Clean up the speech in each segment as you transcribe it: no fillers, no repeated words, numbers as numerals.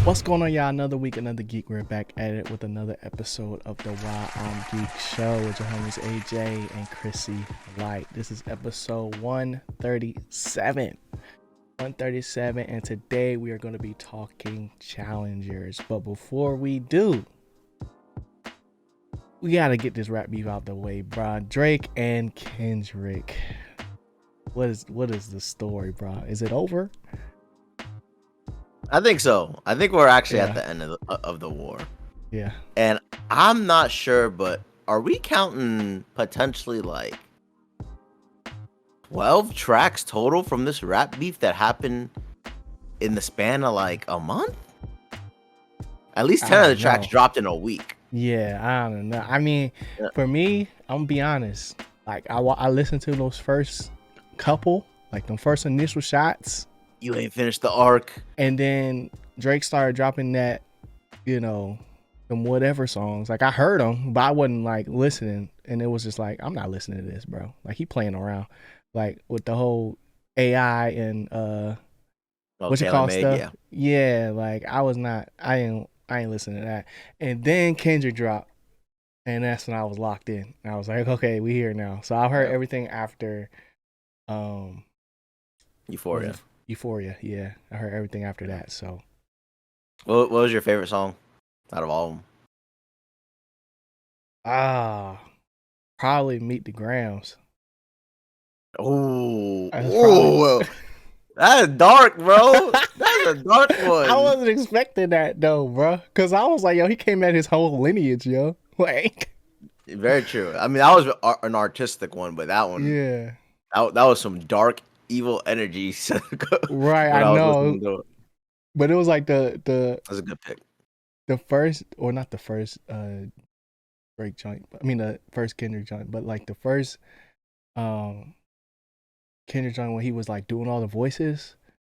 What's going on, y'all? Another week, another geek. We're back at it with another episode of the Wild on Geek Show with your homies AJ and ChrisyLite. This is episode 137. 137, and today we are going to be talking challengers. But before we do, we got to get this rap beef out the way, bro. Drake and Kendrick. What is the story, bro? Is it over? I think so. I think we're actually at the end of the war. Yeah. And I'm not sure, but are we counting potentially like 12 tracks total from this rap beef that happened in the span of like a month? At least 10 of the tracks dropped in a week. Yeah, I don't know. I mean, for me, I'm gonna be honest. Like, I listened to those first couple, like the first initial shots. You ain't finished the arc. And then Drake started dropping that, them whatever songs. Like, I heard them, but I wasn't like listening. And it was just like, I'm not listening to this, bro. Like, he playing around, like with the whole AI and what you call stuff. Yeah, like I ain't listening to that. And then Kendrick dropped, and that's when I was locked in. I was like, okay, we here now. So I heard everything after Euphoria, yeah. I heard everything after that. So, what was your favorite song out of all of them? Probably Meet the Grams. Oh, that's dark, bro. That's a dark one. I wasn't expecting that though, bro. Cause I was like, yo, he came at his whole lineage, yo. Like, very true. I mean, that was an artistic one, but that one, yeah, that was some dark, evil energy. Right, I know. But it was like that was a good pick. The first, or not the first, Drake joint. I mean, the first Kendrick joint, but like the first, Kendrick joint when he was like doing all the voices.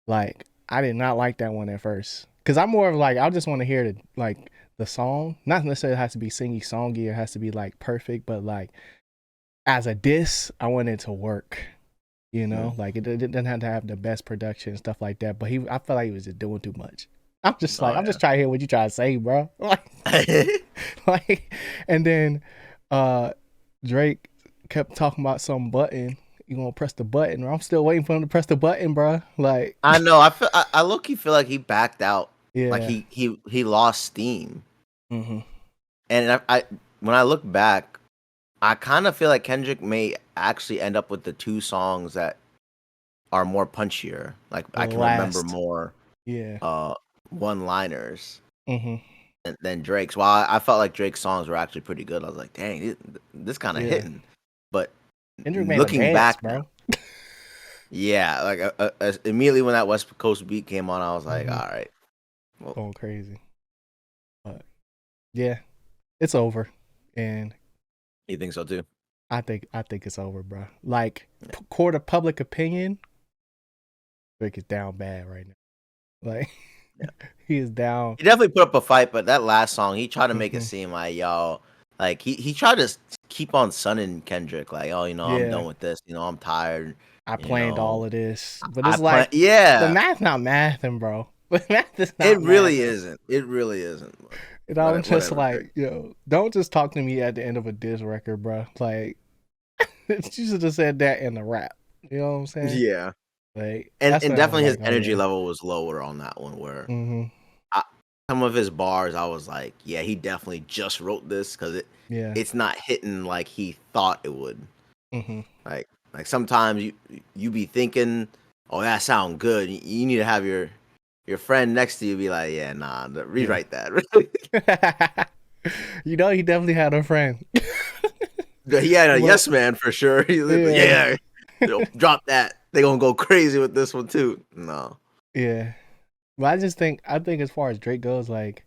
Like, I did not like that one at first, cause I'm more of like, I just want to hear the song. Not necessarily has to be singy songy. It has to be like perfect, but like as a diss, I want it to work. Like it didn't have to have the best production and stuff like that. But I felt like he was just doing too much. I'm just trying to hear what you trying to say, bro. Like, and then Drake kept talking about some button. You gonna press the button? I'm still waiting for him to press the button, bro. Like, I know. I low-key feel like he backed out. Yeah. Like he lost steam. Mm-hmm. And I when I look back, I kind of feel like Kendrick may actually end up with the two songs that are more punchier. Like, I can remember more one-liners than Drake's. While I felt like Drake's songs were actually pretty good, I was like, dang, this kind of hitting. But Kendrick looking back, bro. Yeah, like immediately when that West Coast beat came on, I was like, all right. Well, going crazy. But yeah, it's over. And you think so too? I think it's over, bro. Like, court of public opinion, Drake is down bad right now. Like, he is down. He definitely put up a fight, but that last song, he tried to make it seem like, yo, like he tried to keep on sunning Kendrick, like, oh, I'm done with this. I'm tired. I planned all of this, but it's the math not mathing, bro. But math is not. It really isn't. It really isn't. I'm just like, don't just talk to me at the end of a diss record, bro. Like, you should have said that in the rap. You know what I'm saying? Yeah. Like, and definitely his energy level was lower on that one. Where some of his bars, I was like, yeah, he definitely just wrote this because it's not hitting like he thought it would. Mm-hmm. Like sometimes you be thinking, oh, that sound good. You need to have your friend next to you be like, yeah, nah, rewrite that. He definitely had a friend. He had a yes man for sure. Drop that. They gonna go crazy with this one too. No. Yeah. But I think as far as Drake goes, like,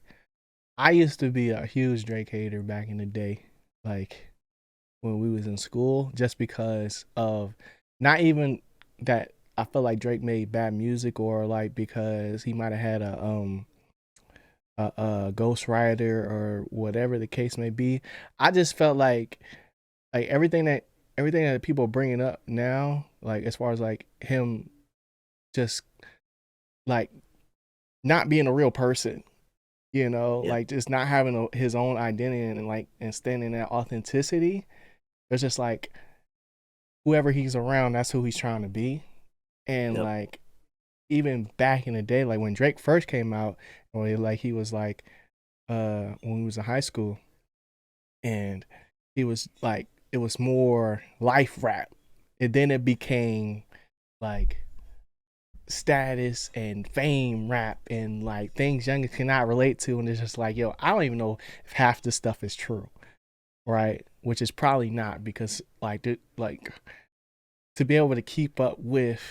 I used to be a huge Drake hater back in the day. Like, when we was in school, just because of not even that I felt like Drake made bad music, or like because he might have had a ghostwriter or whatever the case may be. I just felt like everything that people are bringing up now, like as far as like him just like not being a real person, like just not having his own identity and standing in that authenticity. It's just like whoever he's around, that's who he's trying to be. And like even back in the day, like when Drake first came out, or like he was like when he was in high school, and he was like it was more life rap, and then it became like status and fame rap and like things youngins cannot relate to, and it's just like, yo, I don't even know if half this stuff is true, right? Which is probably not, because like to be able to keep up with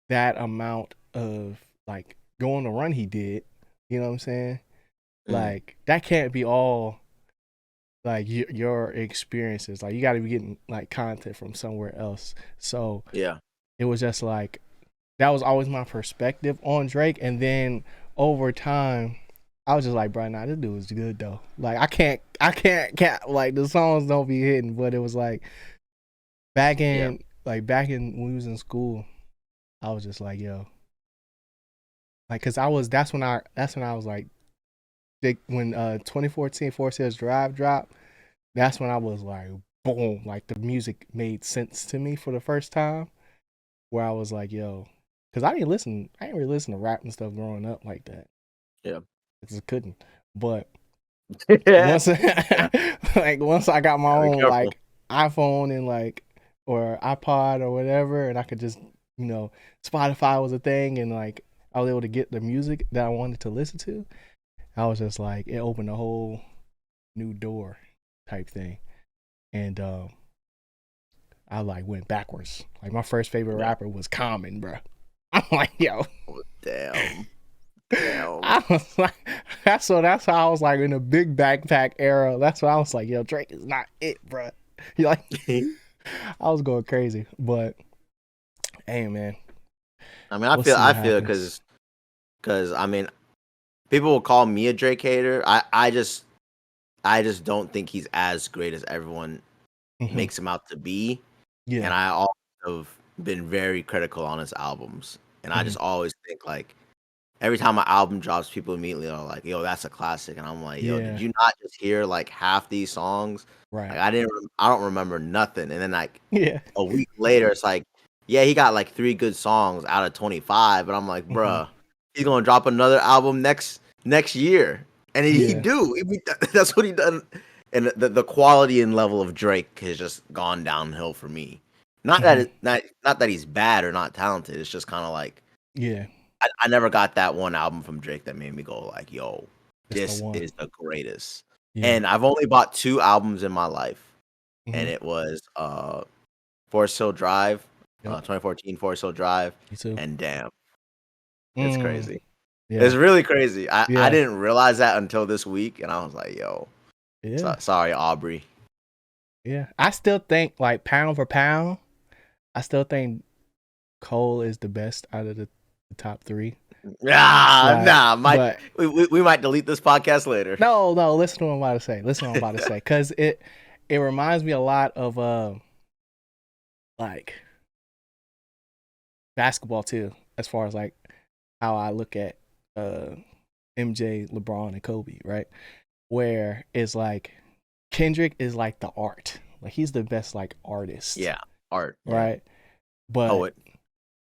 that amount of like going the run he did, you know what I'm saying? Like that can't be all like your experiences. Like you got to be getting like content from somewhere else. So it was just like that was always my perspective on Drake. And then over time, I was just like, bro, nah, this dude was good though. Like I can't like the songs don't be hitting, but it was like back in when we was in school, I was just like, yo, like, cause that's when I was like, when 2014 Forest Hills Drive dropped, that's when I was like, boom, like the music made sense to me for the first time, where I was like, yo, cause I didn't really listen to rap and stuff growing up like that. Yeah, I just couldn't. But once I got my own like iPhone and like or iPod or whatever, and I could just Spotify was a thing, and like I was able to get the music that I wanted to listen to. I was just like, it opened a whole new door type thing. And I like went backwards. Like my first favorite rapper was Common, bro. I'm like, yo. Oh, damn. I was like, that's how I was like in a big backpack era. That's why I was like, yo, Drake is not it, bro. You like, I was going crazy, but hey, man. I mean, I feel because I mean, people will call me a Drake hater. I just don't think he's as great as everyone makes him out to be. Yeah. And I also have been very critical on his albums. And I just always think like every time an album drops, people immediately are like, yo, that's a classic. And I'm like, yo, did you not just hear like half these songs? Right. Like, I don't remember nothing. And then like a week later, it's like, yeah, he got like 3 good songs out of 25. But I'm like, bruh, he's going to drop another album next year. And he do. That's what he done. And the quality and level of Drake has just gone downhill for me. Not that not that he's bad or not talented. It's just kind of like, I never got that one album from Drake that made me go like, yo, this is the greatest. And I've only bought 2 albums in my life. And it was Forest Hill Drive, 2014 Forest Hill Drive, and Damn. It's crazy. Yeah. It's really crazy. I didn't realize that until this week, and I was like, yo, sorry, Aubrey. Yeah. I still think, like, pound for pound, I still think Cole is the best out of the top 3. We might delete this podcast later. No, listen to what I'm about to say. Because it reminds me a lot of like basketball too, as far as like how I look at MJ, LeBron, and Kobe, right? Where it's like Kendrick is like the art. Like he's the best like artist. Yeah, art. Right? Yeah. But poet.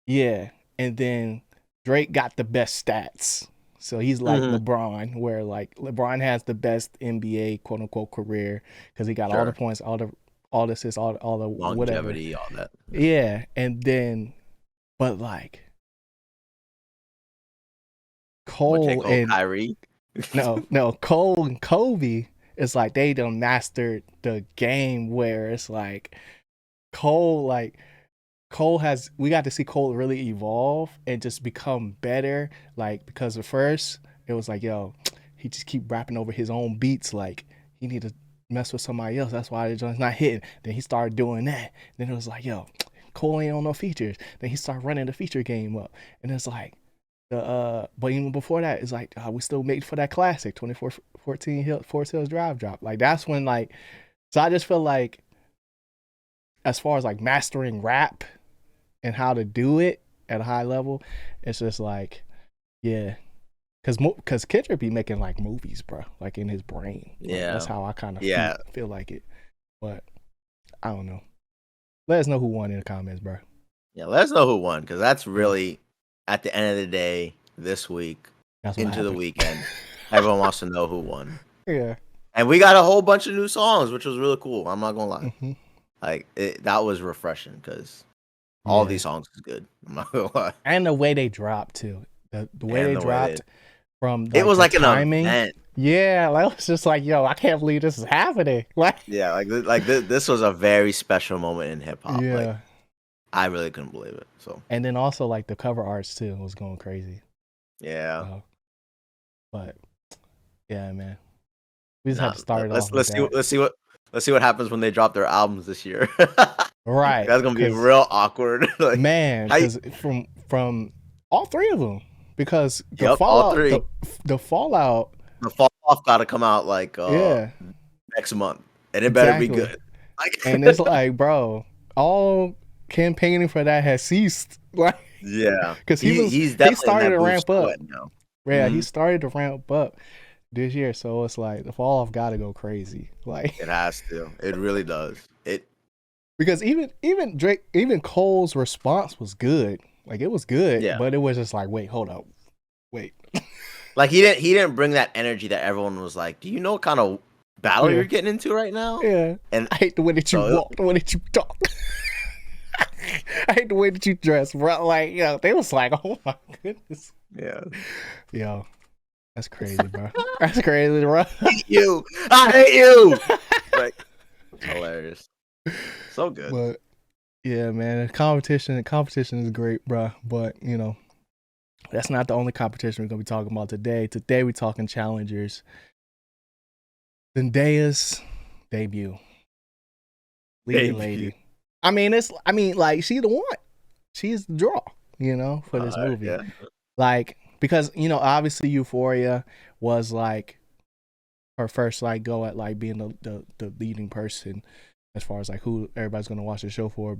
Yeah. And then Drake got the best stats. So he's like LeBron, where like LeBron has the best NBA quote unquote career because he got all the points, all the assists, all the longevity, whatever. All that. Yeah. And then but like Cole and Kyrie. no, Cole and Kobe, it's like they done mastered the game where it's like we got to see Cole really evolve and just become better. Like, because at first it was like, yo, he just keep rapping over his own beats. Like, he need to mess with somebody else. That's why the joint's not hitting. Then he started doing that. Then it was like, yo, Cole ain't on no features. Then he started running the feature game up. And it's like, but even before that, it's like, we still made for that classic 2014 Forest Hills Drive drop. Like, that's when, like, so I just feel like, as far as like mastering rap and how to do it at a high level, it's just like, yeah, Cause Kendrick be making like movies, bro, like in his brain. Like, Yeah, that's how I kind of yeah. feel like it. But I don't know. Let us know who won in the comments, bro. Yeah, let us know who won, because that's really, at the end of the day, this week, into the weekend, everyone wants to know who won. Yeah. And we got a whole bunch of new songs, which was really cool. I'm not gonna lie. Mm-hmm. Like, that was refreshing, because all these songs is good. I'm not gonna lie. And the way they dropped too. The way they dropped from like, it was the like timing. An event. Yeah, like it was just like, yo, I can't believe this is happening. Like, yeah, this was a very special moment in hip hop. Yeah. Like, I really couldn't believe it. So, and then also like the cover arts too was going crazy. Yeah. But yeah, man. We just have to start it off. Let's see what happens when they drop their albums this year. Right. That's gonna be real awkward. Like, man, because from all three of them, because the Fallout, the Fallout, the Fall Off got to come out like next month, and it better be good. And it's like, bro, all campaigning for that has ceased. Like, yeah, because he started to ramp up. Yeah, he started to ramp up this year, so it's like the Fall Off got to go crazy. Like, it has to. It really does. Because even Drake, even Cole's response was good. Like, it was good, but it was just like, wait, hold up, wait. Like, he didn't bring that energy that everyone was like, do you know what kind of battle you're getting into right now? Yeah, and I hate the way that you walk, the way that you talk. I hate the way that you dress, bro. Like, they was like, oh my goodness. Yeah. Yo, that's crazy, bro. That's crazy, bro. I hate you. Like, hilarious. So good. But yeah, man, competition is great, bro. But that's not the only competition we're gonna be talking about today. Today we're talking challengers. Zendaya's debut. Leading lady. I mean, like, she's the one. She's the draw, for this movie. Yeah. Like, because obviously Euphoria was like her first like go at like being the leading person as far as like who everybody's gonna watch the show for,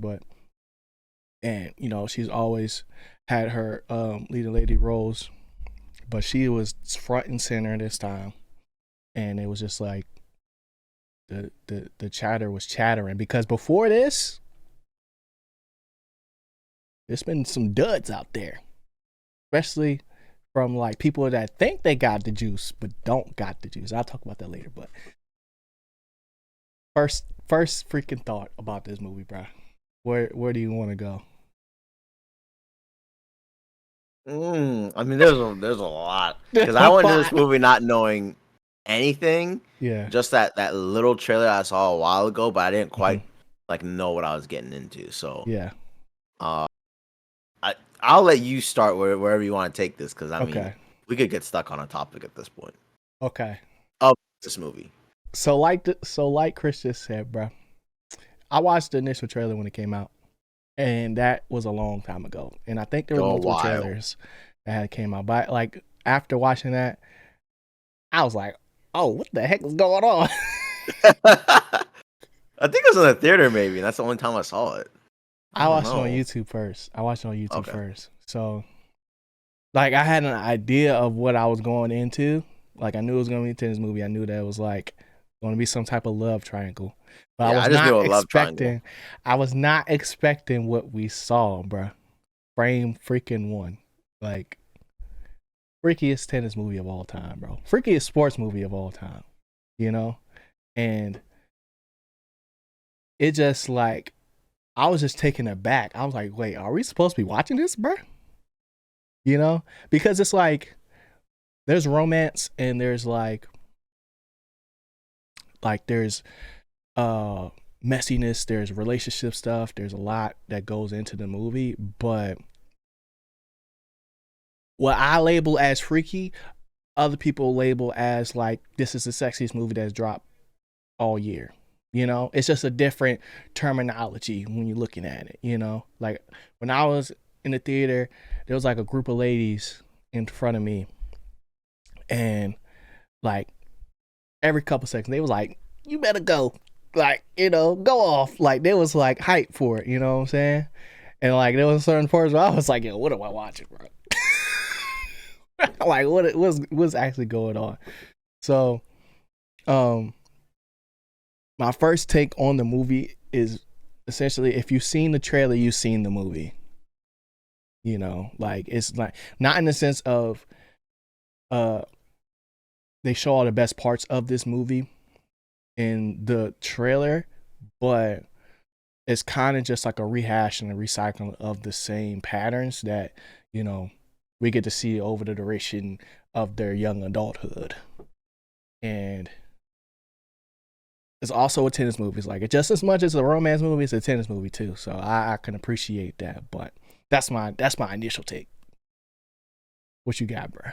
and she's always had her leading lady roles, but she was front and center this time, and it was just like the chatter was chattering, because before this there's been some duds out there, especially from like people that think they got the juice but don't got the juice. I'll talk about that later. But first freaking thought about this movie, bro. Where do you want to go? I mean, there's a lot, because I went to this movie not knowing anything. Yeah. Just that little trailer I saw a while ago, but I didn't quite like know what I was getting into. So yeah. I'll let you start wherever you want to take this, because I mean, we could get stuck on a topic at this point. Okay. Of this movie. So like Chris just said, bro, I watched the initial trailer when it came out, and that was a long time ago. And I think there were multiple trailers that had came out. But like after watching that, I was like, oh, what the heck is going on? I think it was in the theater, maybe. That's the only time I saw it. I watched it on YouTube first. So, like, I had an idea of what I was going into. Like, I knew it was going to be a tennis movie. I knew that it was, like, going to be some type of love triangle. But I was not expecting what we saw, bro. Frame freaking one. Like, freakiest tennis movie of all time, bro. Freakiest sports movie of all time. And it just, like, I was just taken aback. I was like, wait, are we supposed to be watching this, bro? Because it's like, there's romance and there's like there's messiness, there's relationship stuff, there's a lot that goes into the movie. But what I label as freaky, other people label as like, this is the sexiest movie that's dropped all year. It's just a different terminology when you're looking at it. Like when I was in the theater, there was like a group of ladies in front of me, and like every couple seconds they was like, you better go, like, go off. Like they was like hype for it, you know what I'm saying? And like there was certain parts where I was like, yo, what am I watching, bro? Like what's actually going on? So, um, my first take on the movie is essentially, if you've seen the trailer, you've seen the movie. You know, like it's like not in the sense of uh they show all the best parts of this movie in the trailer, but it's kind of just like a rehash and a recycling of the same patterns that, you know, we get to see over the duration of their young adulthood. And it's also a tennis movie. It's like just as much as a romance movie, it's a tennis movie too. So I can appreciate that. But that's my initial take. What you got, bro?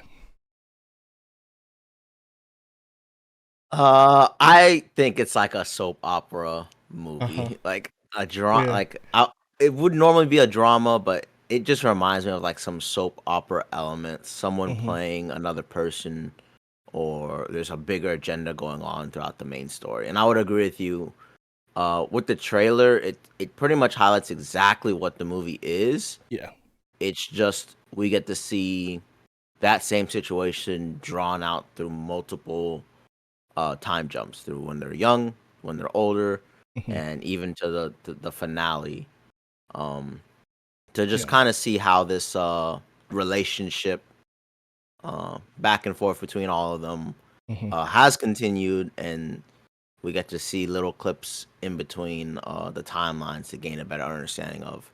I think it's like a soap opera Uh-huh. movie, like a drama. Yeah. It would normally be a drama, but it just reminds me of like some soap opera elements. Someone Mm-hmm. playing another person, or there's a bigger agenda going on throughout the main story. And I would agree with you. With the trailer, it pretty much highlights exactly what the movie is. Yeah. It's just we get to see that same situation drawn out through multiple time jumps through when they're young, when they're older, Mm-hmm. and even to the finale. Um, to just Yeah. kind of see how this relationship back and forth between all of them Mm-hmm. has continued, and we get to see little clips in between the timelines to gain a better understanding of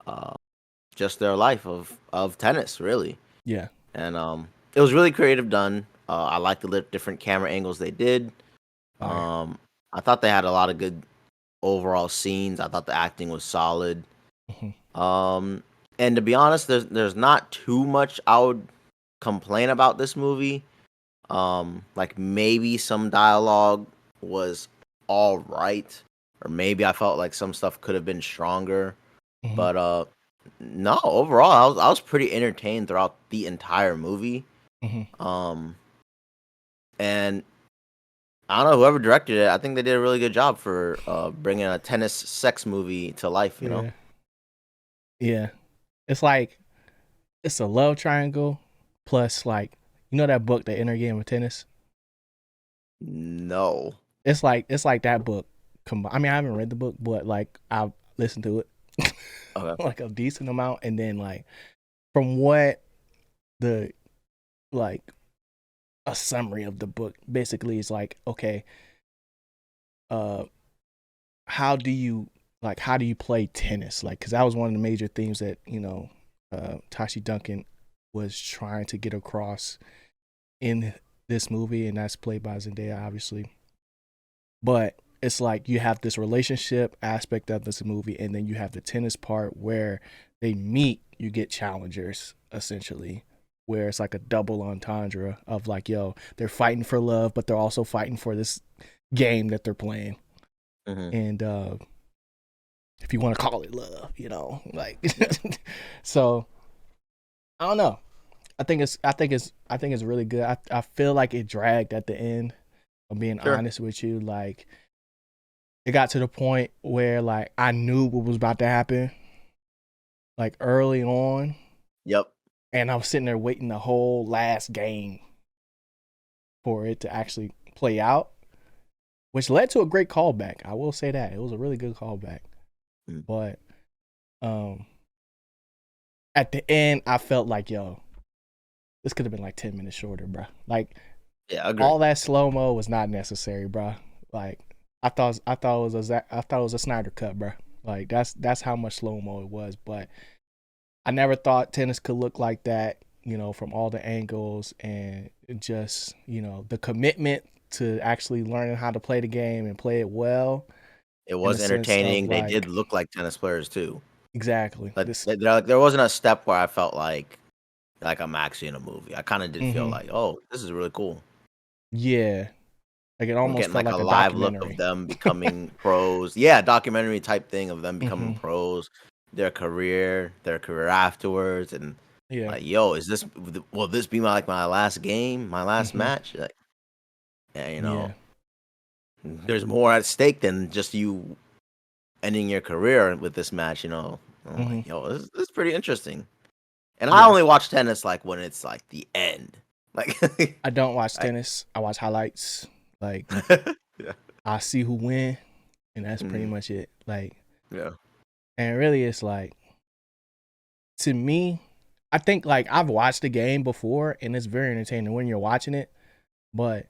uh, just their life of tennis, really. Yeah. And it was really creative done. I like the different camera angles they did. Fire. I thought they had a lot of good overall scenes. I thought the acting was solid. Mm-hmm. Um, and to be honest, there's not too much I would complain about this movie. Like maybe some dialogue was all right, or maybe I felt like some stuff could have been stronger. Mm-hmm. But no, overall, I was pretty entertained throughout the entire movie. Mm-hmm. Um, and I don't know whoever directed it. I think they did a really good job for bringing a tennis sex movie to life. You know. Yeah. Yeah. It's like it's a love triangle plus like, you know that book, The Inner Game of Tennis? No. It's like that book. I mean, I haven't read the book, but like I've listened to it Okay. like a decent amount, and then like from what the like a summary of the book basically is like, okay, uh, how do you play tennis? Like, because that was one of the major themes that, you know, Tashi Duncan was trying to get across in this movie, and that's played by Zendaya, obviously. But it's like you have this relationship aspect of this movie, and then you have the tennis part where they meet. You get challengers essentially, where it's like a double entendre of like, yo, they're fighting for love, but they're also fighting for this game that they're playing. Hmm. And if you want to call it love, you know, like, Yeah. so I don't know. I think it's really good. I feel like it dragged at the end. I'm being Sure. honest with you. Like, it got to the point where like I knew what was about to happen, like early on, Yep. and I was sitting there waiting the whole last game for it to actually play out, which led to a great callback. I will say that it was a really good callback. Mm. But um, at the end, I felt like, yo, this could have been like 10 minutes shorter, bro. Like, Yeah, I agree. all that slow mo was not necessary, bro. Like, I thought it was a Snyder cut, bro. Like, that's how much slow mo it was. But I never thought tennis could look like that, you know, from all the angles, and just, you know, the commitment to actually learning how to play the game and play it well, It in the was sense of entertaining. They did like, look like tennis players too. exactly Like this. there wasn't a step where I felt like I'm actually in a movie. I kind of did feel Mm-hmm. like, oh, this is really cool. Yeah, like it We're almost getting felt like a like a live look of documentary. them becoming pros. Yeah, documentary type thing of them becoming Mm-hmm. pros, their career afterwards, and Yeah. like, yo, will this be my last game, my last Mm-hmm. match? Like, yeah, Yeah. there's more at stake than just you ending your career with this match. I'm Mm-hmm. like, yo, this is pretty interesting. And I only watch tennis like when it's like the end. Like I don't watch tennis. I watch highlights. Like yeah. I see who win, and that's pretty much it. Like yeah. And really, it's like, to me, I think like I've watched the game before, and it's very entertaining when you're watching it, but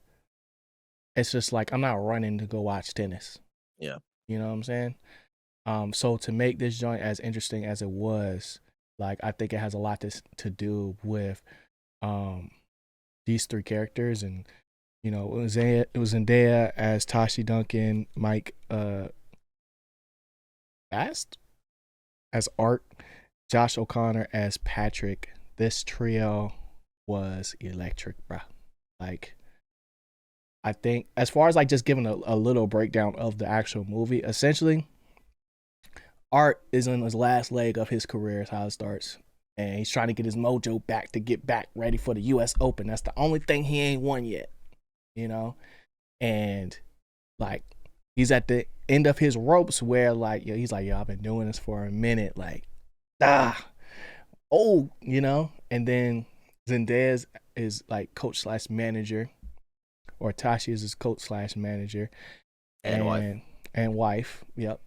it's just like I'm not running to go watch tennis. Yeah. You know what I'm saying? So to make this joint as interesting as it was, like I think it has a lot to do with these three characters, and you know, it was Zendaya as Tashi Duncan, Mike Fast as Art, Josh O'Connor as Patrick. This trio was electric, bro. Like, I think as far as like just giving a little breakdown of the actual movie, essentially, Art is in his last leg of his career, is how it starts. And he's trying to get his mojo back to get back ready for the US Open. That's the only thing he ain't won yet, you know? And like, he's at the end of his ropes where like, he's like, I've been doing this for a minute. Like, you know? And then Zendaya is like coach / manager, or Tashi is his coach / manager. And wife. Yep.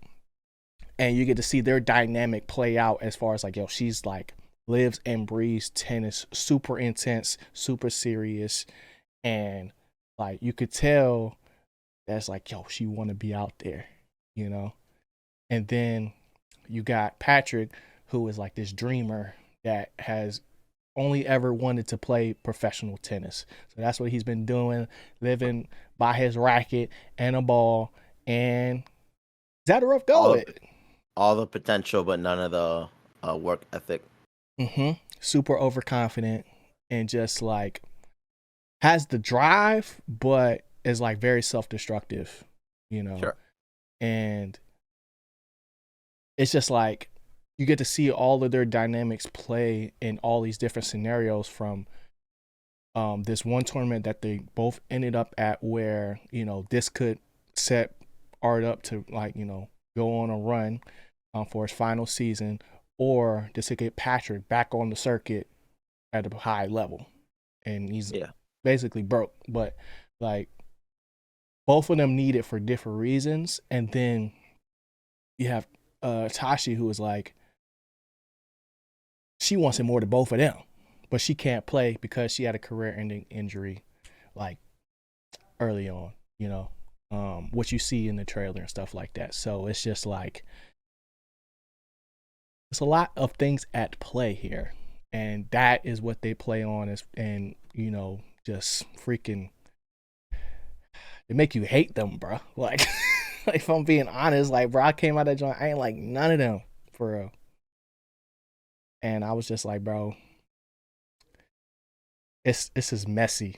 And you get to see their dynamic play out as far as like, she's like lives and breathes tennis, super intense, super serious. And like, you could tell that's like, she want to be out there, you know? And then you got Patrick, who is like this dreamer that has only ever wanted to play professional tennis. So that's what he's been doing, living by his racket and a ball. And he's had a rough go of it. All the potential, but none of the work ethic. Super overconfident and just like has the drive, but is like very self-destructive, you know? Sure. And it's just like, you get to see all of their dynamics play in all these different scenarios, from this one tournament that they both ended up at, where, you know, this could set Art up to like, you know, go on a run for his final season, or this could get Patrick back on the circuit at a high level, and he's basically broke. But like, both of them need it for different reasons. And then you have Tashi, who is like, she wants it more to both of them, but she can't play because she had a career-ending injury like early on, you know, what you see in the trailer and stuff like that. So it's just like, it's a lot of things at play here, and that is what they play on. And you know, just freaking, they make you hate them, bro. Like, if I'm being honest, like, bro, I came out of that joint, I ain't like none of them for real. And I was just like, bro, this is messy.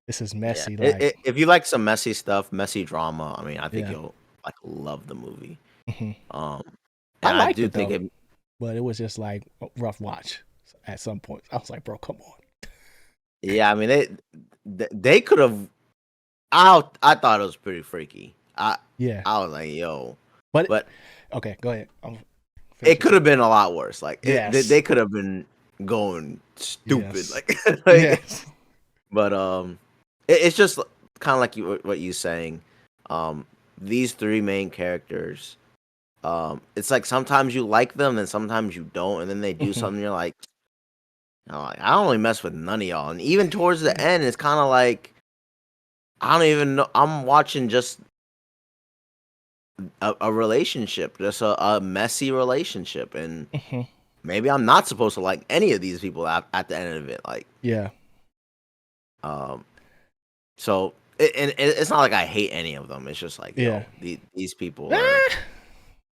This is messy. Yeah. Like, if you like some messy stuff, messy drama, I mean, I think you'll like love the movie. I liked do it, think though, but it was just like a rough watch at some point. I was like, bro, come on. Yeah, I mean, they could have. I thought it was pretty freaky. I was like, yo, but okay, go ahead. It could have been a lot worse. Like, they could have been going stupid. Like, yes. But it's just kind of like what you saying. These three main characters. It's like sometimes you like them, and sometimes you don't, and then they do something. You're like, I don't really mess with none of y'all. And even towards the end, it's kind of like, I don't even know. I'm watching just a relationship, just a messy relationship, and maybe I'm not supposed to like any of these people at the end of it. Like, so it's not like I hate any of them. It's just like, these people are.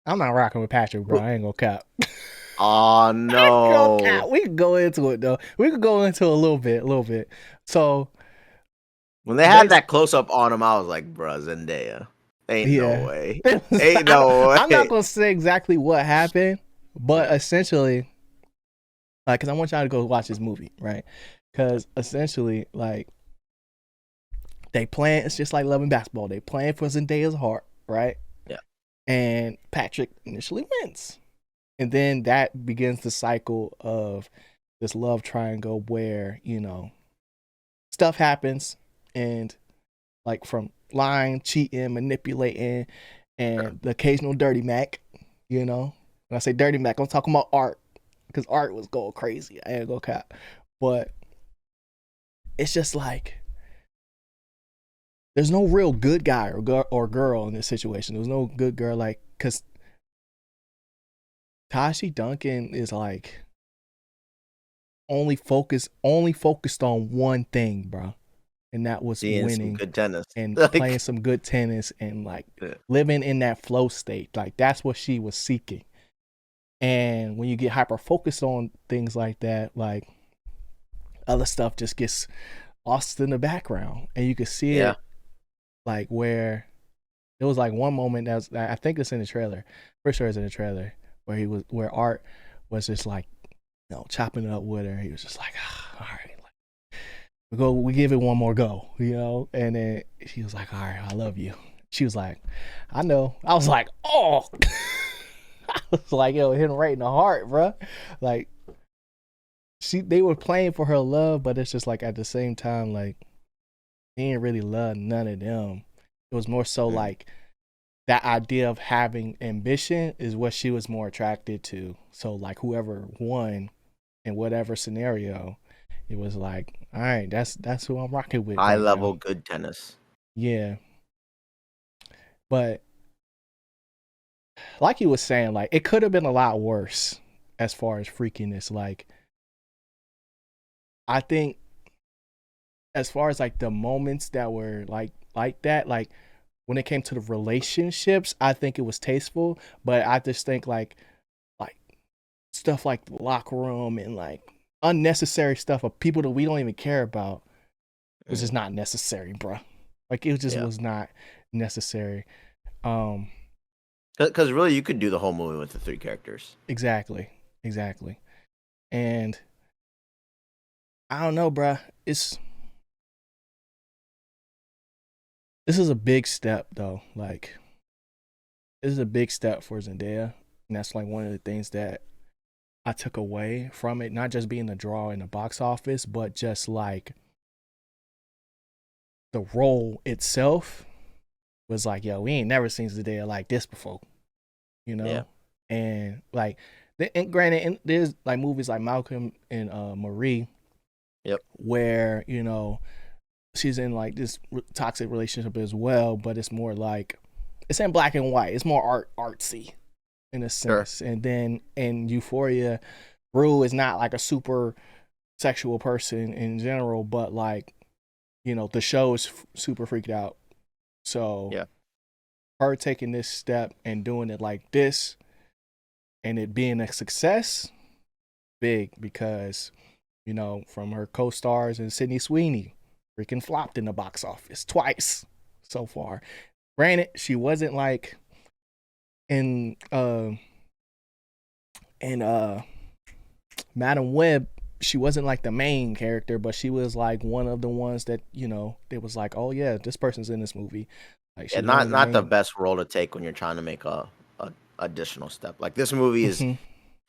I'm not rocking with Patrick, bro. I ain't gonna cap. Oh no. We can go into it though. We could go into a little bit. So when they had that close up on him, I was like, bruh, Zendaya. Ain't no way. Ain't no way. I'm not gonna say exactly what happened, but essentially, like, cause I want y'all to go watch this movie, right? Cause essentially, like, they playing, it's just like loving basketball. They playing for Zendaya's heart, right? Yeah. And Patrick initially wins. And then that begins the cycle of this love triangle where, stuff happens, and like from lying, cheating, manipulating, and the occasional dirty Mac, When I say dirty Mac, I'm talking about Art, because Art was going crazy. I ain't gonna cap. But it's just like there's no real good guy or girl in this situation. There's no good girl, like, because Tashi Duncan is like only focused on one thing, bro, and that was Seeing some winning good tennis and like, playing some good tennis and like living in that flow state. Like that's what she was seeking. And when you get hyper focused on things like that, like other stuff just gets lost in the background, and you could see it, like where there was like one moment I think it's in the trailer. For sure, it's in the trailer where Art was just like, chopping it up with her. He was just like, all right, we give it one more go, And then she was like, all right, I love you. She was like, I know. I was like, oh. I was like, yo, hit him right in the heart, bro. Like, they were playing for her love, but it's just like at the same time, like, he didn't really love none of them. It was more so like that idea of having ambition is what she was more attracted to. So like whoever won in whatever scenario, it was like, all right, that's who I'm rocking with. High level good tennis. Yeah. But like he was saying, like it could have been a lot worse as far as freakiness. Like I think as far as like the moments that were like that, like when it came to the relationships, I think it was tasteful, but I just think like stuff like the locker room and like unnecessary stuff of people that we don't even care about was just not necessary, bro. Like it just was not necessary. Because really, you could do the whole movie with the 3 characters. Exactly. And I don't know, bro. This is a big step, though. Like, this is a big step for Zendaya, and that's like one of the things that I took away from it. Not just being the draw in the box office, but just like the role itself was like, yo, we ain't never seen Zendaya like this before, And like, and granted, there's like movies like Malcolm and Marie, where she's in like this toxic relationship as well, but it's more like it's in black and white. It's more artsy in a sense. Sure. And then in Euphoria, Rue is not like a super sexual person in general, but like the show is super freaked out. So her taking this step and doing it like this and it being a success, big, because from her co-stars and Sydney Sweeney, freaking flopped in the box office twice so far. Granted, she wasn't like in Madam Web, she wasn't like the main character, but she was like one of the ones that it was like, oh yeah, this person's in this movie. Like, not the best role to take when you're trying to make a additional step. Like this movie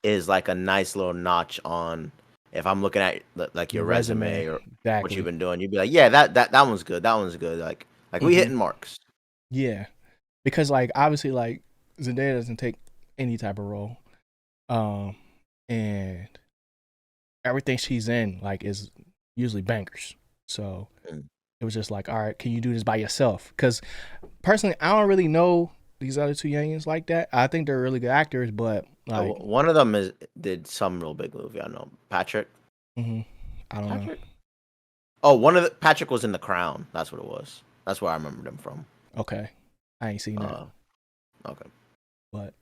is like a nice little notch on. If I'm looking at like your resume or what you've been doing, you'd be like, yeah, that one's good. That one's good. Like we hitting marks. Yeah, because like obviously like Zendaya doesn't take any type of role, and everything she's in like is usually bangers. So it was just like, all right, can you do this by yourself? Because personally, I don't really know these other 2 youngins like that. I think they're really good actors, but like one of them did some real big movie. I know Patrick. I don't know. Oh, Patrick was in The Crown. That's what it was. That's where I remembered him from. Okay, I ain't seen that. Okay, but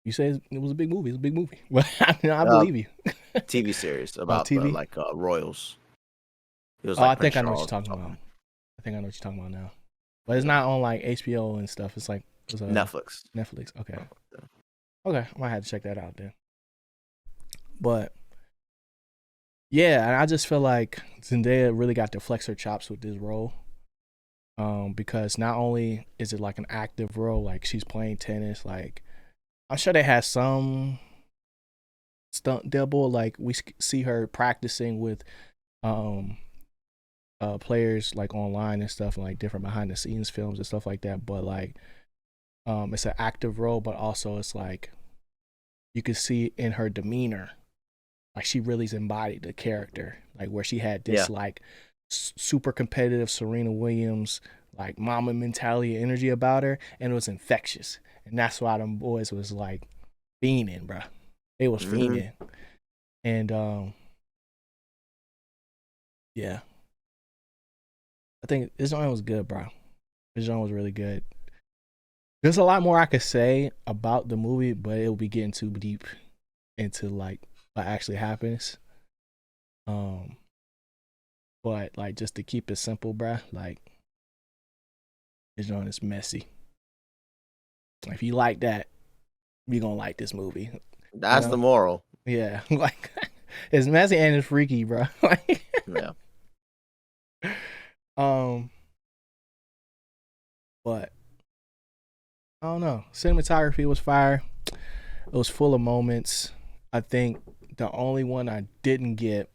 you say it was a big movie. It's a big movie. Well, I believe you. TV series about the Royals. It was like I think I know what you're talking about. I think I know what you're talking about now. But it's not on like HBO and stuff. It's like Netflix. Okay. Okay, I might have to check that out then. But yeah, and I just feel like Zendaya really got to flex her chops with this role. Because not only is it like an active role, like she's playing tennis, like I'm sure they had some stunt double. Like we see her practicing with um players like online and stuff, and like different behind the scenes films and stuff like that. But like it's an active role, but also it's like you could see in her demeanor, like she really's embodied the character, like where she had this Yeah. like super competitive Serena Williams like mama mentality energy about her, and it was infectious, and that's why them boys was like fiending, bro. They was Hmm. fiending, and yeah, I think this one was good, bro. This one was really good. There's a lot more I could say about the movie, but it will be getting too deep into like what actually happens. Um, but like just to keep it simple, bruh, like this joint is messy. If you like that, you're gonna like this movie. You That's the know? moral. Yeah. Like it's messy and it's freaky, bro. Like Yeah. um, but I don't know. Cinematography was fire. It was full of moments. I think the only one I didn't get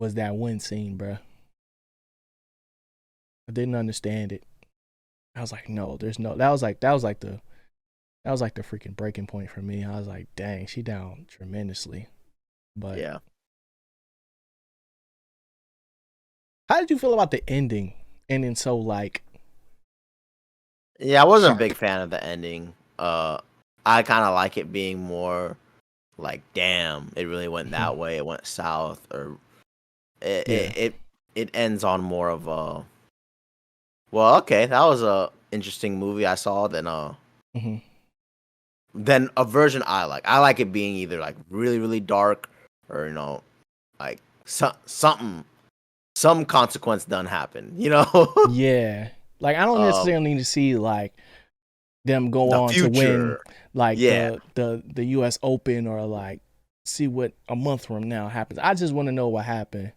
was that one scene, bro. I didn't understand it. I was like, no, there's no. That was like the freaking breaking point for me. I was like, dang, she down tremendously. But Yeah. how did you feel about the ending? Ending so like Yeah, I wasn't a sharp. big fan of the ending. I kind of like it being more like, damn, it really went Mhm. that way. It went south, or it Yeah. it it, it ends on more of a, well, okay, that was a interesting movie I saw. Hmm. Then a version I like. I like it being either like really really dark, or like something, some consequence done happen. Yeah. Like I don't um, necessarily need to see like them go the on to win future. like Yeah, the US Open or like see what a month from now happens. I just want to know what happened,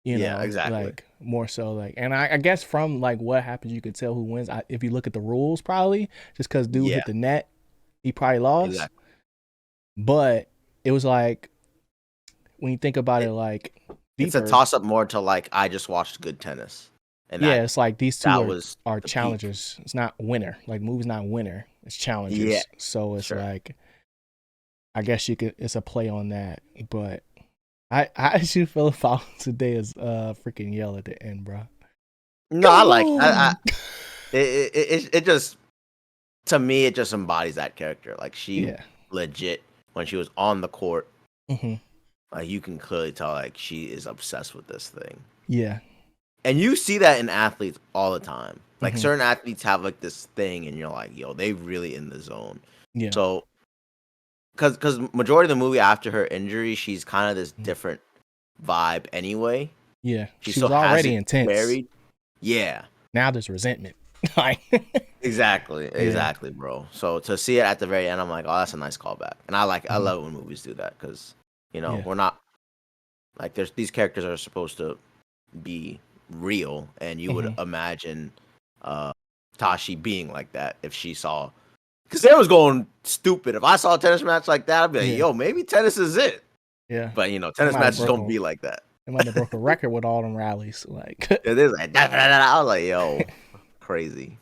yeah, exactly. like more so like, and I guess from like what happens you could tell who wins. If you look at the rules, probably just because dude Yeah, hit the net, he probably lost. exactly. But it was like when you think about it It, like it's a deeper, toss up more to like I just watched good tennis, and yeah, it's like these two that are was are the peak. challengers. It's not winner. Like movie's not winner. It's Yeah, challengers. So it's sure. like I guess you could. It's a play on that. But I actually feel about today is freaking yell at the end, bro. No, I like Go. it just, to me it just embodies that character. Like, she Yeah. legit, when she was on the court, Hmm. like, you can clearly tell like she is obsessed with this thing. Yeah. And you see that in athletes all the time. Like, Hmm. certain athletes have like this thing, and you're like, yo, they really in the zone. Yeah. So, because majority of the movie after her injury, she's kind of this Mhm. different vibe anyway. Yeah. She She still was has already it intense. buried. Yeah, Now there's resentment. Like, exactly, yeah. exactly, bro. So to see it at the very end, I'm like, oh, that's a nice callback, and I Hmm. love it when movies do that, because Yeah. we're not like, there's these characters are supposed to be real, and you would Hmm. imagine uh Tashi being like that if she saw, because they was going stupid. If I saw a tennis match like that, I'd be like, Yeah. yo, maybe tennis is it. Yeah. But They tennis might have matches broke don't a be like that. they might have broke a record with all them rallies. Like, It is like, da, da, da, da. I was like, yo, crazy.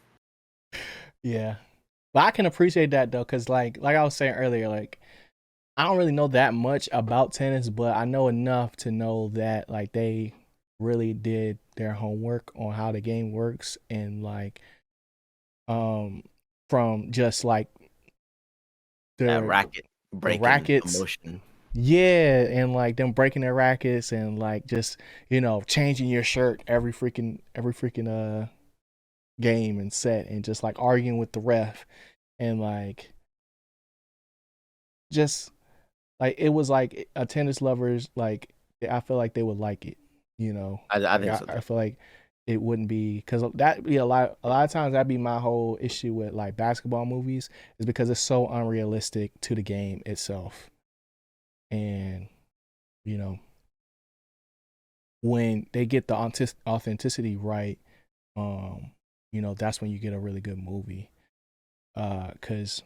yeah. But I can appreciate that though, because like I was saying earlier, like I don't really know that much about tennis, but I know enough to know that like they really did their homework on how the game works, and like um from just like That the racket the breaking rackets, emotion. yeah, and like them breaking their rackets and like just changing your shirt every freaking game and set, and just like arguing with the ref, and like just like it was like a tennis lovers, like I feel like they would like it, I like think so I too. feel like it wouldn't be, because that be a lot of times that'd be my whole issue with like basketball movies, is because it's so unrealistic to the game itself. And you know when they get the authenticity right, um that's when you get a really good movie, because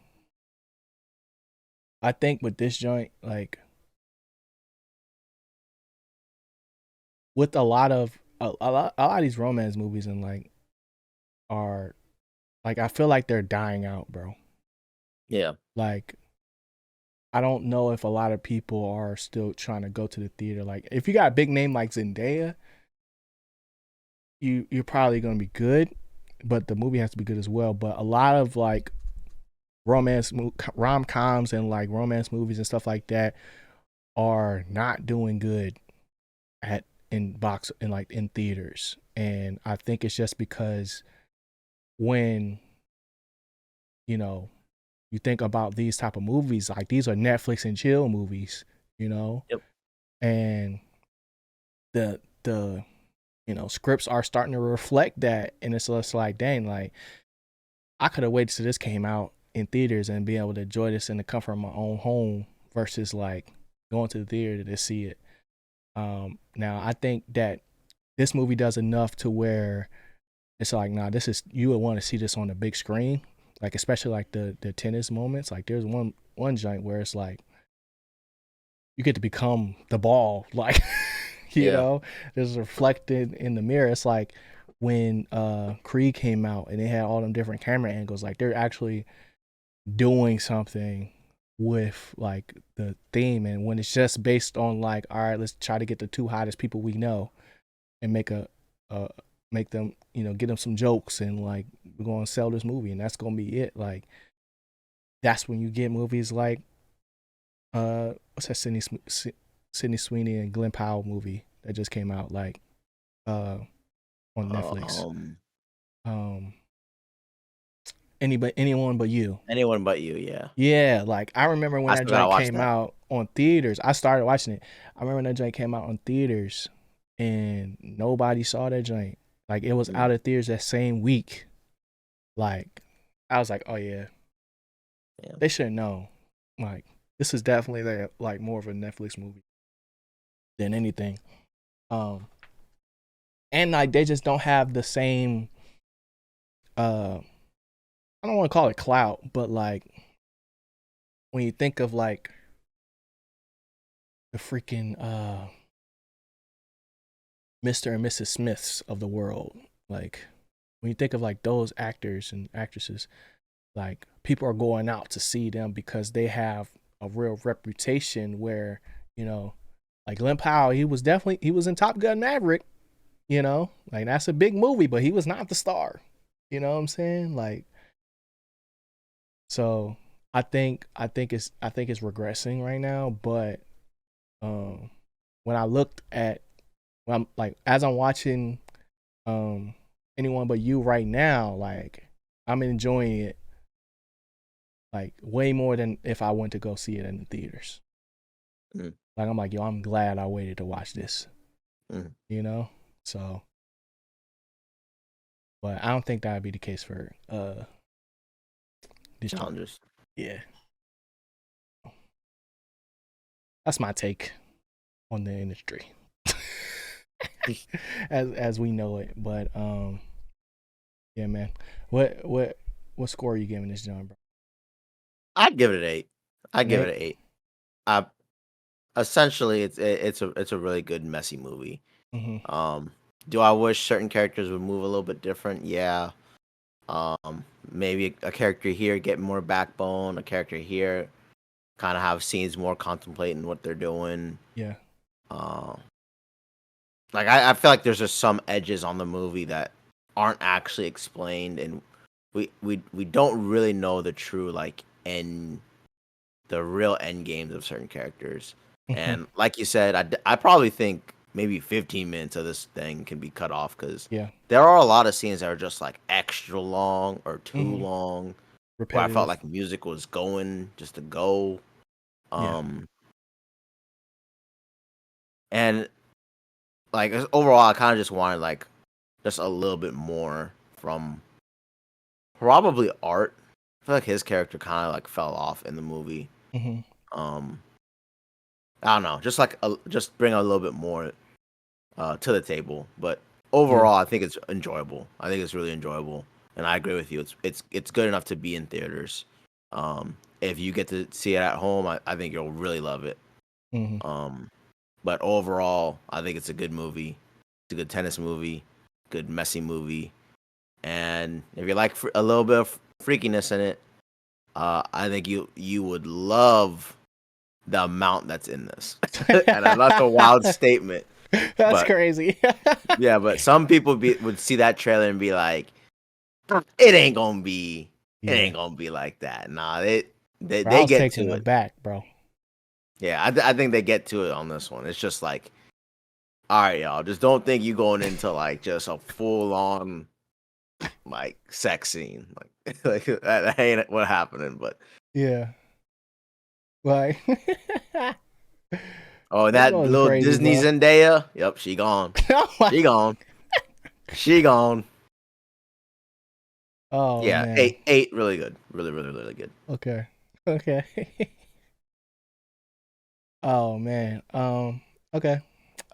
I think with this joint, like with a lot of these romance movies and like are like I feel like they're dying out, bro. Yeah. Like I don't know if a lot of people are still trying to go to the theater. Like if you got a big name like Zendaya, you're probably gonna be good, but the movie has to be good as well. But a lot of like rom coms and like romance movies and stuff like that are not doing good at in theaters, and I think it's just because when you know you think about these type of movies, like these are Netflix and chill movies, you know, Yep. and the scripts are starting to reflect that, and it's just like, dang, like I could have waited till this came out in theaters and be able to enjoy this in the comfort of my own home versus like going to the theater to see it. Now I think that this movie does enough to where it's like, nah, this is you would want to see this on the big screen, like especially like the tennis moments. Like there's one joint where it's like you get to become the ball, like Yeah. there's reflected in the mirror. It's like when Creed came out and they had all them different camera angles, like they're actually doing something with like the theme. And when it's just based on like, all right, let's try to get the two hottest people we know and uh make them, get them some jokes and like we're going to sell this movie and that's going to be it. Like that's when you get movies like what's that Sydney Sweeney and Glenn Powell movie that just came out, like uh on Netflix. Um, Um anyone but you. Anyone But You. Yeah. Yeah, like I remember when I that still gotta joint watch came that. out on theaters. I started watching it. I remember when that joint came out on theaters and nobody saw that joint. Like it was Mm, out of theaters that same week. Like I was like, oh yeah, yeah. they should know. Like this is definitely like more of a Netflix movie than anything. Um, and like they just don't have the same. I don't want to call it clout, but like when you think of like the freaking Mr. and Mrs. Smiths of the world, like when you think of like those actors and actresses, like people are going out to see them because they have a real reputation where, you know, like Glenn Powell, he was in Top Gun Maverick, like that's a big movie, but he was not the star. You know what I'm saying? Like, so I think it's regressing right now, but um when I looked at when I'm like as I'm watching um anyone but you right now, like I'm enjoying it like way more than if I went to go see it in the theaters. Mm, Like I'm like, yo, I'm glad I waited to watch this, mm. you know? So but I don't think that'd be the case for this joint. Challenges. Yeah. That's my take on the industry. as we know it. But yeah, man. What score are you giving this John, bro? I'd give it an 8. I'd An give it eight? an 8. I Essentially it's a really good messy movie. Mm-hmm. Um, do I wish certain characters would move a little bit different? Yeah. Maybe a character here get more backbone, a character here kind of have scenes more contemplating what they're doing. Yeah. Uh, like I feel like there's just some edges on the movie that aren't actually explained, and we don't really know the true like end the real end games of certain characters. Mm-hmm. And like you said, I probably think maybe 15 minutes of this thing can be cut off because Yeah. there are a lot of scenes that are just like extra long or too Mm-hmm. long, where I felt Repetitive. like music was going just to go. Yeah. Um, and like overall, I kind of just wanted like just a little bit more from probably Art. I feel like his character kind of like fell off in the movie. Mm-hmm. Um, I don't know, just like just bring a little bit more to the table. But Yeah. overall, I think it's enjoyable. I think it's really enjoyable, and I agree with you. It's good enough to be in theaters. if you get to see it at home, I think you'll really love it. Mm-hmm. But overall, I think it's a good movie. It's a good tennis movie, good messy movie, and if you like a little bit of freakiness in it, I think you would love the amount that's in this. And that's a wild statement. That's But crazy. yeah, but some people would see that trailer and be like, it ain't gonna be like that. Nah, Bro, I they was get taken to it. aback, bro. Yeah, I think they get to it on this one. It's just like, all right, y'all, just don't think you going into like just a full on like sex scene. Like that ain't what happening. But Yeah. Like oh, and that that was little crazy, Disney bro. Zendaya, yep, she gone. Oh my. She gone. She gone. Oh Yeah, man. eight, really good, really good. Okay. Okay. Oh man. Okay.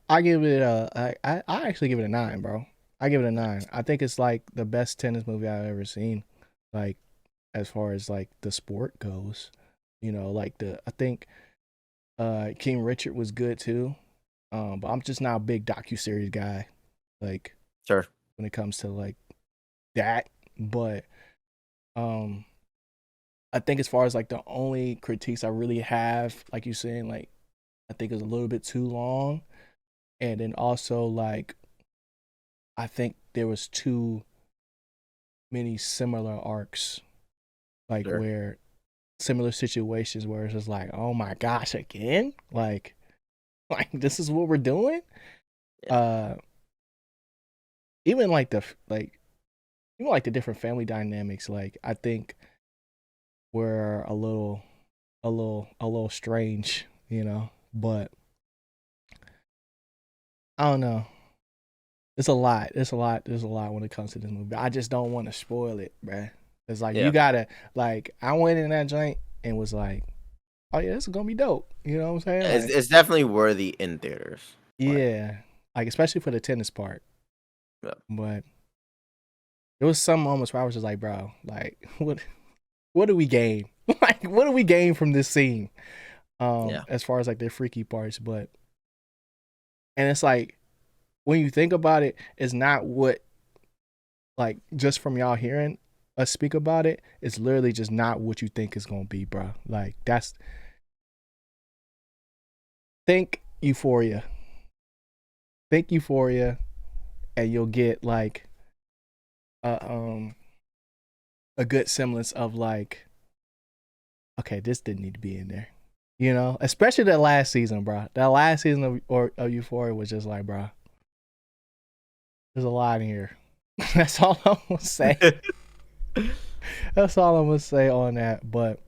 I give it I actually give it a 9, bro. I give it a 9. I think it's like the best tennis movie I've ever seen. Like as far as like the sport goes. You know, like I think King Richard was good too. But I'm just not a big docuseries guy. Like Sure. when it comes to like that. But um I think as far as like the only critiques I really have, like you saying, like I think it's a little bit too long. And then also like I think there was too many similar arcs, like Sure. where similar situations where it's just like, oh my gosh, again? Like this is what we're doing? Yeah. Uh even like even like the different family dynamics, like I think were a little strange, you know. But I don't know. It's a lot. There's a lot. There's a lot when it comes to this movie. I just don't want to spoil it, bruh. It's like you Yeah. gotta like. I went in that joint and was like, "Oh yeah, this is gonna be dope." You know what I'm saying? Like, It's definitely worthy in theaters. yeah, like especially for the tennis part. Yeah. But there was some moments where I was just like, "Bro, like, what do we gain? Like, what do we gain from this scene?" Yeah. As far as like their freaky parts, but and it's like when you think about it, it's not what like just from y'all hearing us speak about it, it's literally just not what you think it's gonna be, bro. Like that's think Euphoria, think Euphoria, and you'll get like a a good semblance of like, okay, this didn't need to be in there, you know. Especially that last season, bro. That last season of Euphoria was just like, bro, there's a lot in here. That's all I'm gonna say. That's all I'm gonna say on that. But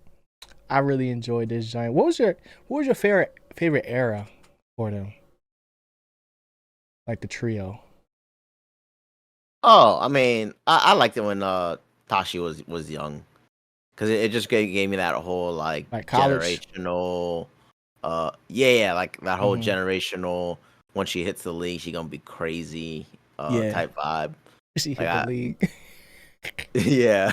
I really enjoyed this giant. What was your favorite era for them? Like the trio. Oh, I mean, I liked it when Tashi was young, because it just gave me that whole like Like college. generational, yeah, like that whole Mm-hmm. generational. When she hits the league, she gonna be crazy, Yeah. type vibe. She Like hit the league. yeah,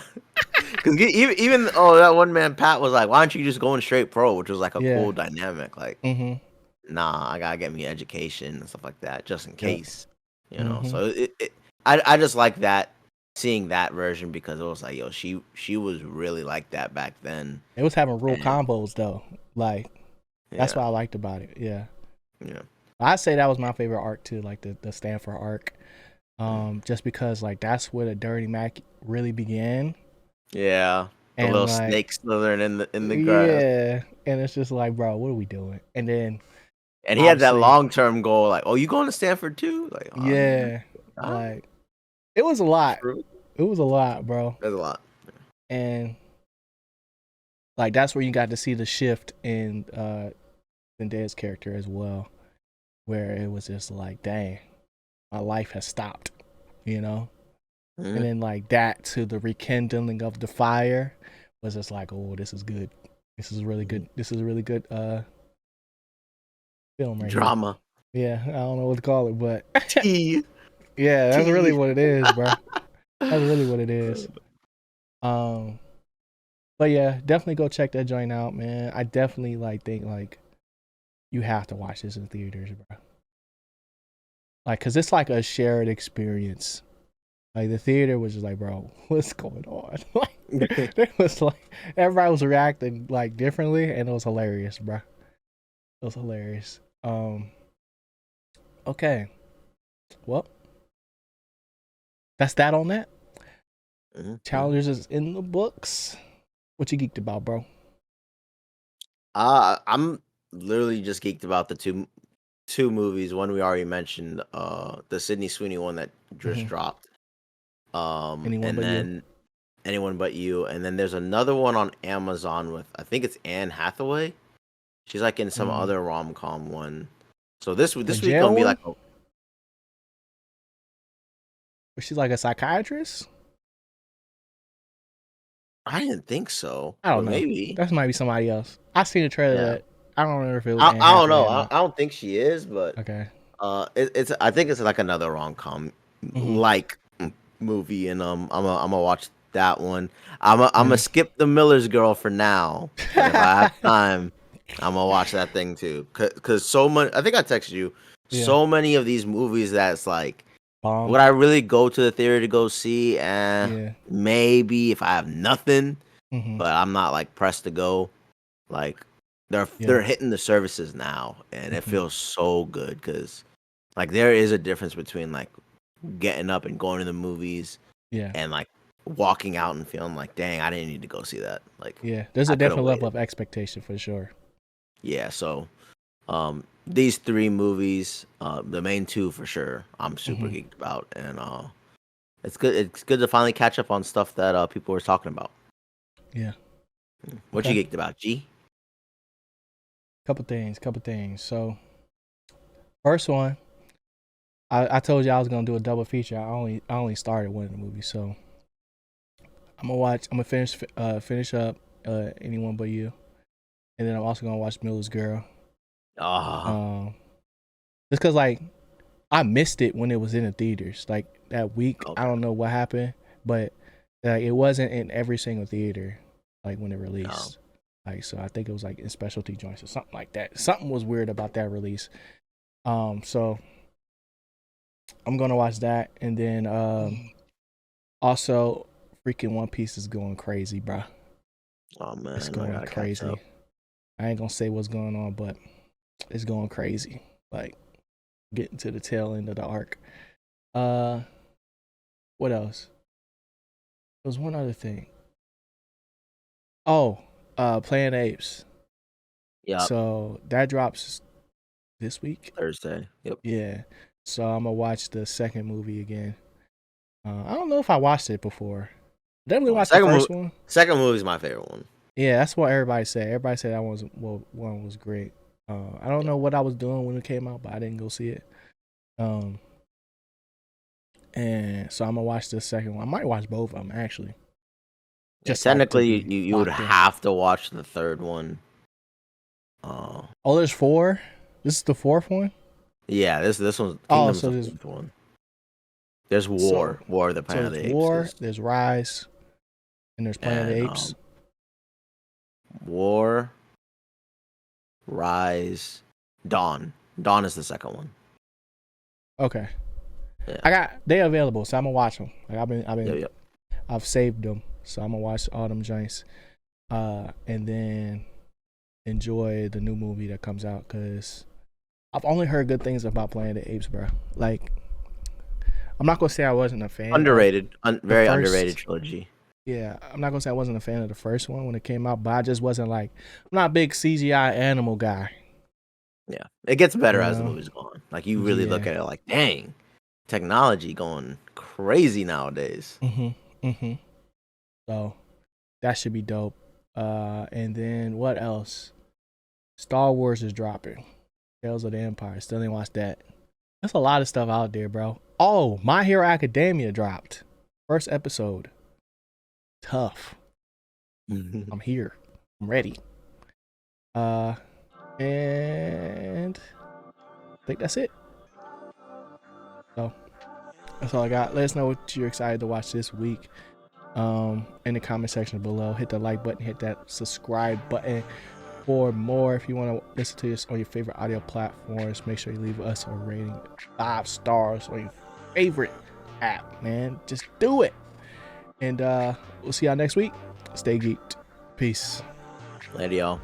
because even oh, that one man Pat was like, why aren't you just going straight pro, which was like a Yeah. cool dynamic. Like, Mm-hmm. nah, I gotta get me education and stuff like that, just in Yep. case, Mm-hmm. So I just like that, seeing that version, because it was like, yo, she was really like that back then. It was having real And combos though. Like that's yeah, what I liked about it. Yeah. yeah, I'd say that was my favorite arc too, like the Stanford arc. mm, Just because like that's where the Dirty Mac really began. yeah. The And little like snake slithering in the grass, yeah. And it's just like, bro, what are we doing? And then and he had that obviously, long term goal, like, oh, you going to Stanford too? Like, oh, yeah, yeah. all right, Like it was a lot. true. It was a lot, bro. There's a lot. And like that's where you got to see the shift in Zendaya's character as well, where it was just like, dang, my life has stopped, you know. And Mhm. then like that to the rekindling of the fire was just like, oh, this is good. This is really good. This is a really good film right here. Drama. Yeah, I don't know what to call it, but Tea. yeah, that's really Tea. what it is, bro. That's really what it is. Um, But yeah, definitely go check that joint out, man. I definitely like think like you have to watch this in theaters, bro. Like, cause it's like a shared experience. Like the theater was just like, bro, what's going on? Like, it was like everybody was reacting like differently, and it was hilarious, bro. It was hilarious. Okay, well, that's that on that. Challengers is in the books. What you geeked about, bro? I'm literally just geeked about the two movies. One we already mentioned, the Sydney Sweeney one that just dropped. Anyone And but you. then Anyone But You, and then there's another one on Amazon with, I think it's Anne Hathaway. She's like in some other rom-com one. So this The week jail gonna be one? like She's like a psychiatrist. I didn't think so, I don't but know. maybe. That might be somebody else. I seen a trailer Yeah. that I don't remember if it was Anne I don't Hathaway know. or not. I don't think she is, but Okay. it's I think it's like another rom-com like movie, and I'm gonna watch that one. I'm gonna skip The Miller's Girl for now, and if I have time, I'm gonna watch that thing too. Cause so much. I think I texted you. So many of these movies that's like, would I really go to the theater to go see? Maybe if I have nothing, but I'm not like pressed to go. Like they're hitting the services now, and it feels so good because like there is a difference between like getting up and going to the movies, and like walking out and feeling like, dang, I didn't need to go see that. Like, there's a a different level of expectation for sure. Yeah, so these three movies, the main two for sure, I'm super geeked about, and it's good. It's good to finally catch up on stuff that people were talking about. Yeah. What you geeked about, G? Couple things. So, first one, I told you I was gonna do a double feature. I only started one of the movies, so I'm gonna finish up Anyone But You, and then I'm also gonna watch Miller's Girl. Just cause like I missed it when it was in the theaters. Like that week, I don't know what happened, but like it wasn't in every single theater like when it released. Like, so I think it was like in specialty joints or something like that. Something was weird about that release. So I'm gonna watch that, and then also freaking One Piece is going crazy, bro. Oh man, it's going crazy. I ain't gonna say what's going on, but it's going crazy. Like getting to the tail end of the arc. What else? There was one other thing. Oh, Planet Apes. Yeah. So that drops this week. Thursday. Yep. Yeah. So I'm gonna watch the second movie again. I don't know if I watched it before. Definitely watched the first one. Second movie is my favorite one. Yeah, that's what everybody said. Everybody said that one was great. I don't know what I was doing when it came out, but I didn't go see it. And so I'm gonna watch the second one. I might watch both of them actually. Just technically, you would have to watch the third one. Oh, there's 4. This is the 4th one. Yeah, this one's Kingdom's the 4th one. There's War of the Planet of the Apes. War, there's Rise, and there's Planet of the Apes. War, Rise, Dawn. Dawn is the second one. Okay. Yeah. They available, so I'm gonna watch them. Like I've saved them, so I'm gonna watch all them joints, and then enjoy the new movie that comes out, because I've only heard good things about Planet of the Apes, bro. Like, I'm not gonna say I wasn't a fan. Underrated, very underrated trilogy. Yeah, I'm not gonna say I wasn't a fan of the first one when it came out, but I just wasn't like, I'm not a big CGI animal guy. Yeah, it gets better as the movie's going. Like, you really look at it like, dang, technology going crazy nowadays. So that should be dope. And then what else? Star Wars is dropping. Tales of the Empire. Still didn't watch that. There's a lot of stuff out there, bro. Oh, My Hero Academia dropped. First episode. Tough. I'm here. I'm ready. And I think that's it. So that's all I got. Let us know what you're excited to watch this week. in the comment section below. Hit the like button, hit that subscribe button for more. If you want to listen to this on your favorite audio platforms, make sure you leave us a rating, 5 stars on your favorite app, man. Just do it. And we'll see y'all next week. Stay geeked. Peace. Later, y'all.